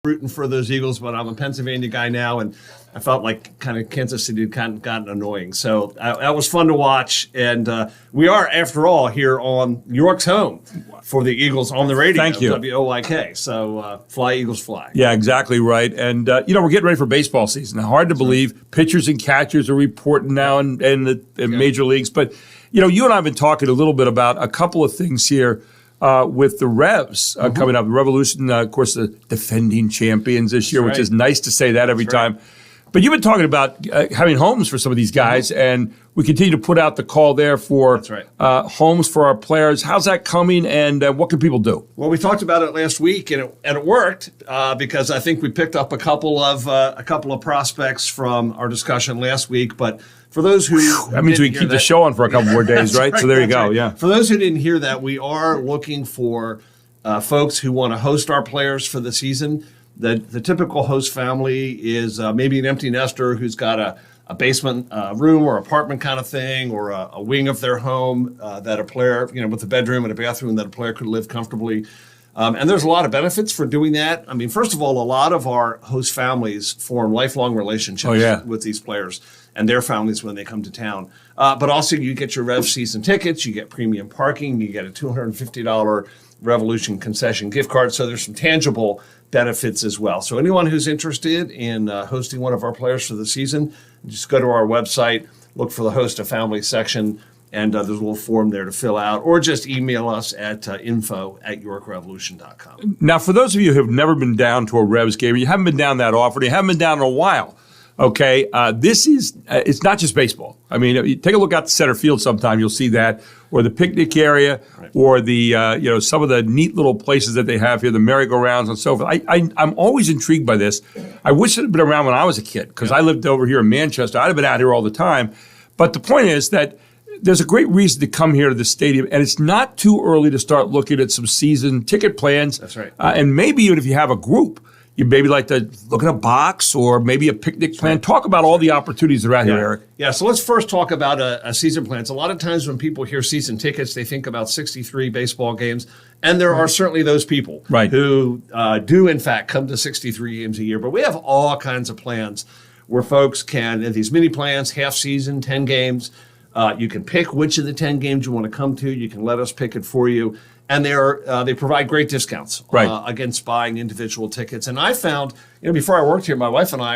rooting for those Eagles, but I'm a Pennsylvania guy now, and I felt like kind of Kansas City had kind of gotten annoying. So that was fun to watch, and we are, after all, here on York's home for the Eagles on the radio. Thank you. WOYK. So fly, Eagles, fly. Yeah, exactly right. And, we're getting ready for baseball season. Hard to believe. Pitchers and catchers are reporting now in the major leagues. But, you and I have been talking a little bit about a couple of things here. With the Revs coming up. Revolution, of course, the defending champions this year, which is nice to say that every time. But you've been talking about having homes for some of these guys, and we continue to put out the call there for homes for our players. How's that coming, and what can people do? Well, we talked about it last week, and it worked because I think we picked up a couple of prospects from our discussion last week, but for those who that means we can keep the show on for a couple more days, right? So there you go. Yeah. For those who didn't hear that, we are looking for folks who want to host our players for the season. The typical host family is maybe an empty nester who's got a basement room or apartment kind of thing, or a wing of their home that a player, with a bedroom and a bathroom that a player could live comfortably. And there's a lot of benefits for doing that. I mean, first of all, a lot of our host families form lifelong relationships with these players and their families when they come to town. But also you get your Rev season tickets, you get premium parking, you get a $250 Revolution concession gift card. So there's some tangible benefits as well. So anyone who's interested in hosting one of our players for the season, just go to our website, look for the host a family section, and there's a little form there to fill out, or just email us at info@yorkrevolution.com. Now, for those of you who have never been down to a Revs game, you haven't been down that often, you haven't been down in a while, okay, this is, it's not just baseball. I mean, you take a look out to center field sometime, you'll see that, or the picnic area, or the, some of the neat little places that they have here, the merry-go-rounds and so forth. I'm always intrigued by this. I wish it had been around when I was a kid, because I lived over here in Manchester. I'd have been out here all the time. But the point is that there's a great reason to come here to the stadium, and it's not too early to start looking at some season ticket plans. That's right. And maybe even if you have a group, you maybe like to look at a box or maybe a picnic plan. Talk about all the opportunities that are out here, Eric. Yeah, so let's first talk about a season plan. So a lot of times when people hear season tickets, they think about 63 baseball games, and there are certainly those people who do, in fact, come to 63 games a year. But we have all kinds of plans where folks can, in these mini plans, half season, 10 games, you can pick which of the 10 games you want to come to. You can let us pick it for you. And they provide great discounts against buying individual tickets. And I found, before I worked here, my wife and I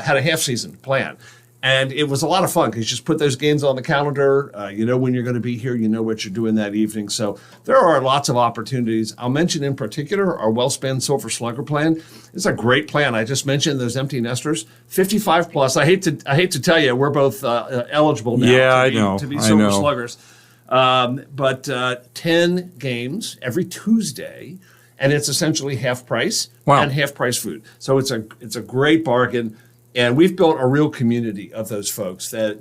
had a half season plan. And it was a lot of fun because you just put those games on the calendar. You know when you're going to be here. You know what you're doing that evening. So there are lots of opportunities. I'll mention in particular our Wellspan Silver Slugger plan. It's a great plan. I just mentioned those empty nesters, 55 plus. I hate to tell you, we're both eligible now to be Silver Sluggers. But 10 games every Tuesday, and it's essentially half price and half price food. So it's a great bargain. And we've built a real community of those folks that,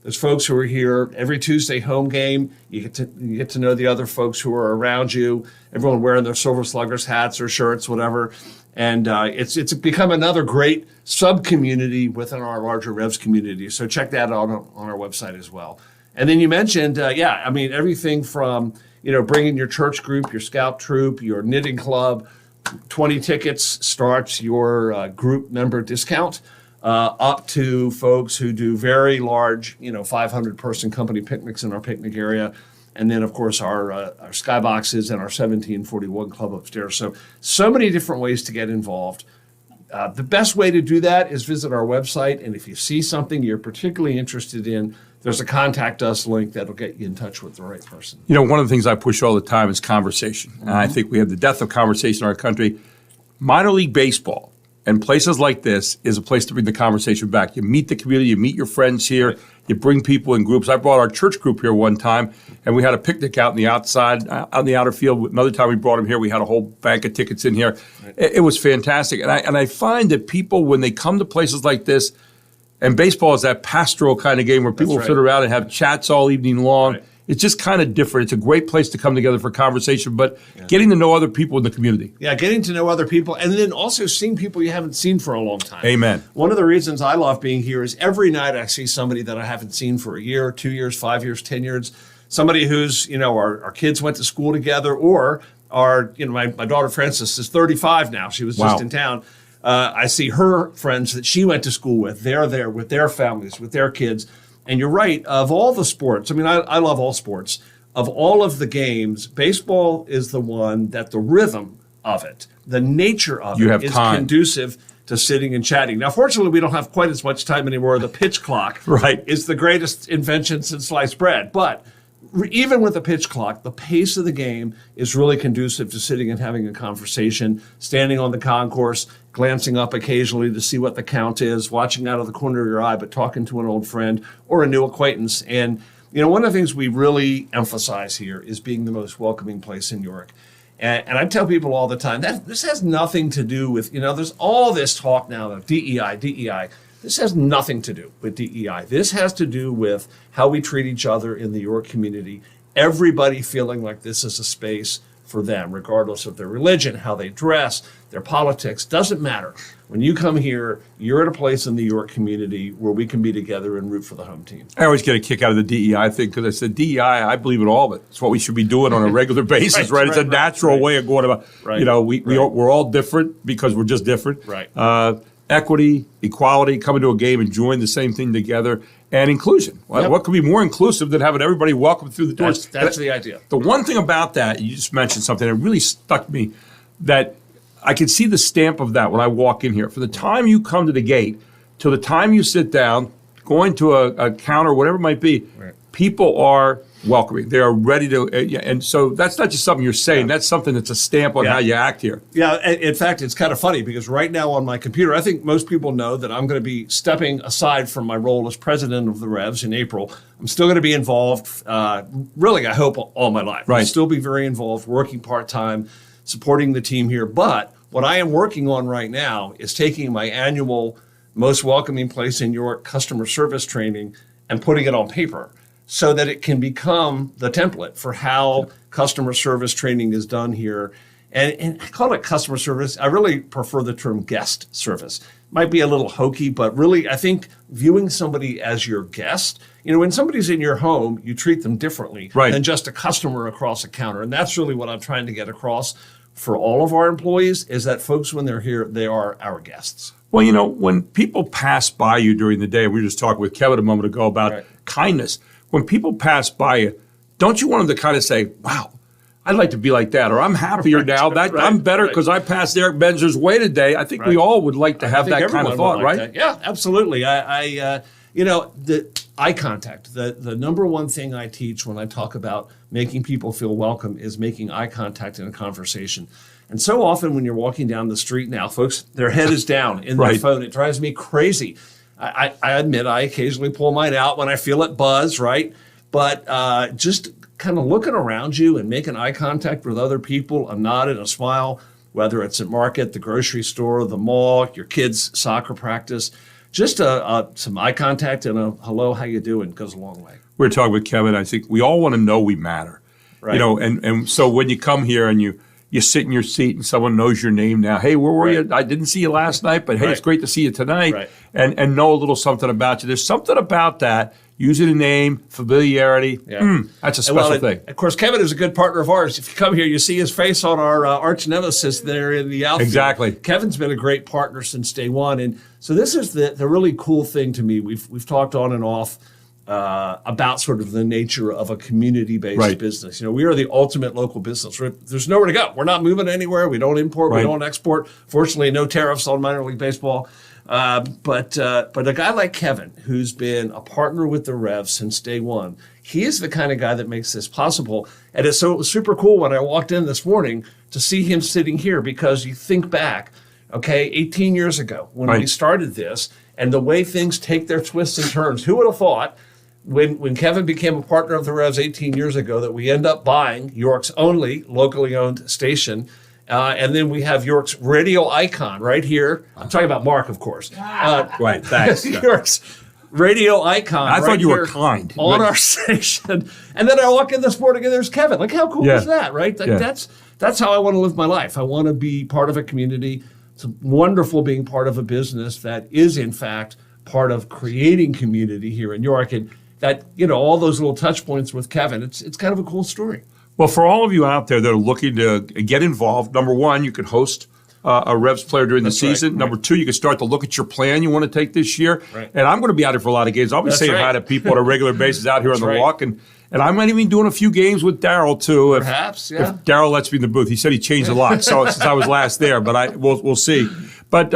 those folks who are here every Tuesday home game. You get to know the other folks who are around you, everyone wearing their Silver Sluggers hats or shirts, whatever. And it's become another great sub-community within our larger Revs community. So check that out on our website as well. And then you mentioned, everything from, bringing your church group, your scout troop, your knitting club, 20 tickets starts your group member discount. Up to folks who do very large, 500-person company picnics in our picnic area. And then, of course, our skyboxes and our 1741 club upstairs. So many different ways to get involved. The best way to do that is visit our website. And if you see something you're particularly interested in, there's a contact us link that'll get you in touch with the right person. One of the things I push all the time is conversation. And I think we have the death of conversation in our country. Minor league baseball and places like this is a place to bring the conversation back. You meet the community, you meet your friends here, you bring people in groups. I brought our church group here one time, and we had a picnic out in the outside, out in the outer field. Another time we brought them here, we had a whole bank of tickets in here. It was fantastic. And I find that people, when they come to places like this, and baseball is that pastoral kind of game where people sit around and have chats all evening long. Right. It's just kind of different. It's a great place to come together for conversation, but getting to know other people in the community. Yeah, getting to know other people, and then also seeing people you haven't seen for a long time. Amen. One of the reasons I love being here is every night I see somebody that I haven't seen for a year, 2 years, 5 years, 10 years. Somebody who's, our kids went to school together, or my daughter Frances is 35 now. She was just in town. I see her friends that she went to school with. They're there with their families, with their kids. And you're right, of all the sports, I mean, I love all sports. Of all of the games, baseball is the one that the rhythm of it, the nature of it is conducive to sitting and chatting. Now, fortunately, we don't have quite as much time anymore. The pitch clock is the greatest invention since sliced bread. But even with the pitch clock, the pace of the game is really conducive to sitting and having a conversation, standing on the concourse, glancing up occasionally to see what the count is, watching out of the corner of your eye, but talking to an old friend or a new acquaintance. And, one of the things we really emphasize here is being the most welcoming place in York. And I tell people all the time that this has nothing to do with, there's all this talk now of DEI. This has nothing to do with DEI. This has to do with how we treat each other in the York community. Everybody feeling like this is a space for them, regardless of their religion, how they dress, their politics, doesn't matter. When you come here, you're at a place in the York community where we can be together and root for the home team. I always get a kick out of the DEI thing because I said DEI, I believe in all of it. It's what we should be doing on a regular basis, right? It's a natural way of going about. We're all different because we're just different. Equity, equality, coming to a game, enjoying the same thing together, and inclusion. What could be more inclusive than having everybody welcome through the doors? That's the idea. The one thing about that, you just mentioned something that really stuck me, that I can see the stamp of that when I walk in here. From the time you come to the gate till the time you sit down, going to a counter, whatever it might be, people are welcoming. They are ready to, and so that's not just something you're saying. That's something that's a stamp on how you act here. Yeah, in fact, it's kind of funny because right now on my computer, I think most people know that I'm going to be stepping aside from my role as president of the Revs in April. I'm still going to be involved, really, I hope, all my life. I'll still be very involved, working part-time, supporting the team here. But what I am working on right now is taking my annual Most Welcoming Place in York customer service training and putting it on paper, so that it can become the template for how customer service training is done here. And I call it customer service. I really prefer the term guest service. Might be a little hokey, but really I think viewing somebody as your guest, when somebody's in your home, you treat them differently than just a customer across a counter. And that's really what I'm trying to get across for all of our employees, is that folks, when they're here, they are our guests. Well, when people pass by you during the day, we were just talking with Kevin a moment ago about kindness. When people pass by you, don't you want them to kind of say, wow, I'd like to be like that, or I'm happier now. I'm better because I passed Eric Menzer's way today. I think we all would like to have that kind of thought, right? That. Yeah, absolutely. The eye contact, the number one thing I teach when I talk about making people feel welcome is making eye contact in a conversation. And so often when you're walking down the street now, folks, their head is down in their phone. It drives me crazy. I admit I occasionally pull mine out when I feel it buzz, right? But just kind of looking around you and making eye contact with other people, a nod and a smile, whether it's at market, the grocery store, the mall, your kids' soccer practice, just some eye contact and a hello, how you doing goes a long way. We're talking with Kevin. I think we all want to know we matter, and so when you come here and you sit in your seat and someone knows your name now. Hey, where were you? I didn't see you last night, but hey, it's great to see you tonight. And know a little something about you. There's something about that. Using a name, familiarity. That's a special thing. Of course, Kevin is a good partner of ours. If you come here, you see his face on our arch nemesis there in the outfield. Exactly. Kevin's been a great partner since day one. And so this is the really cool thing to me. We've talked on and off about sort of the nature of a community-based business. We are the ultimate local business. There's nowhere to go. We're not moving anywhere. We don't import. We don't export. Fortunately, no tariffs on minor league baseball. But a guy like Kevin, who's been a partner with the Revs since day one, he is the kind of guy that makes this possible. And it was super cool when I walked in this morning to see him sitting here, because you think back, 18 years ago when we started this, and the way things take their twists and turns. Who would have thought when Kevin became a partner of the Revs 18 years ago that we end up buying York's only locally owned station. And then we have York's radio icon right here. I'm talking about Mark, of course. Thanks. York's radio icon. I thought you were kind. On our station. And then I walk in this morning and there's Kevin. Like, how cool is that, right? That's how I want to live my life. I want to be part of a community. It's wonderful being part of a business that is, in fact, part of creating community here in York. And that, all those little touch points with Kevin, it's kind of a cool story. Well, for all of you out there that are looking to get involved, number one, you can host a Revs player during the season. Number two, you can start to look at your plan you want to take this year. Right. And I'm going to be out here for a lot of games. I'll be saying hi to people on a regular basis out here on the walk. And I might even be doing a few games with Daryl, too. Perhaps, if Daryl lets me in the booth. He said he changed a lot since I was last there, but we'll see. But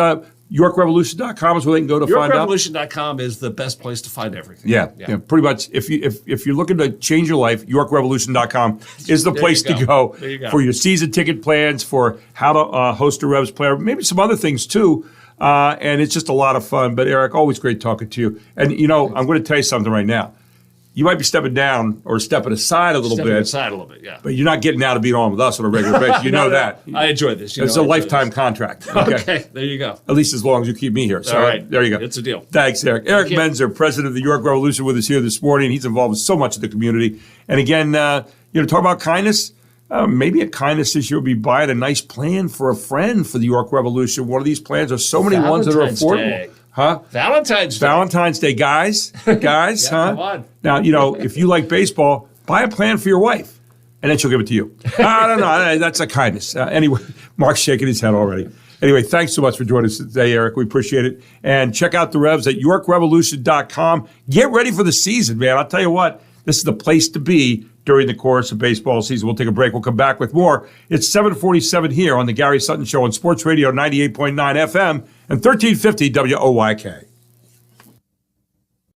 YorkRevolution.com is where they can go to find out. YorkRevolution.com is the best place to find everything. Yeah, pretty much. If you're looking to change your life, YorkRevolution.com is the place to go for your season ticket plans, for how to host a Revs player, maybe some other things too. And it's just a lot of fun. But Eric, always great talking to you. And I'm going to tell you something right now. You might be stepping down or stepping aside a little bit. Yeah. But you're not getting out of being on with us on a regular basis. You know that. I enjoy this. It's a lifetime contract. Okay, there you go. At least as long as you keep me here. So all right, there you go. It's a deal. Thanks, Eric. Eric Menzer, president of the York Revolution, with us here this morning. He's involved with so much of the community. And again, talk about kindness. Maybe a kindness this year will be buying a nice plan for a friend for the York Revolution. One of these plans, there's so many ones that are affordable. Huh? Valentine's Day, guys, yeah, huh? Come on. Now, if you like baseball, buy a plan for your wife, and then she'll give it to you. I don't know. That's a kindness. Anyway, Mark's shaking his head already. Anyway, thanks so much for joining us today, Eric. We appreciate it. And check out the Revs at YorkRevolution.com. Get ready for the season, man. I'll tell you what, this is the place to be during the course of baseball season. We'll take a break. We'll come back with more. It's 7:47 here on the Gary Sutton Show on Sports Radio 98.9 FM and 1350 WOYK.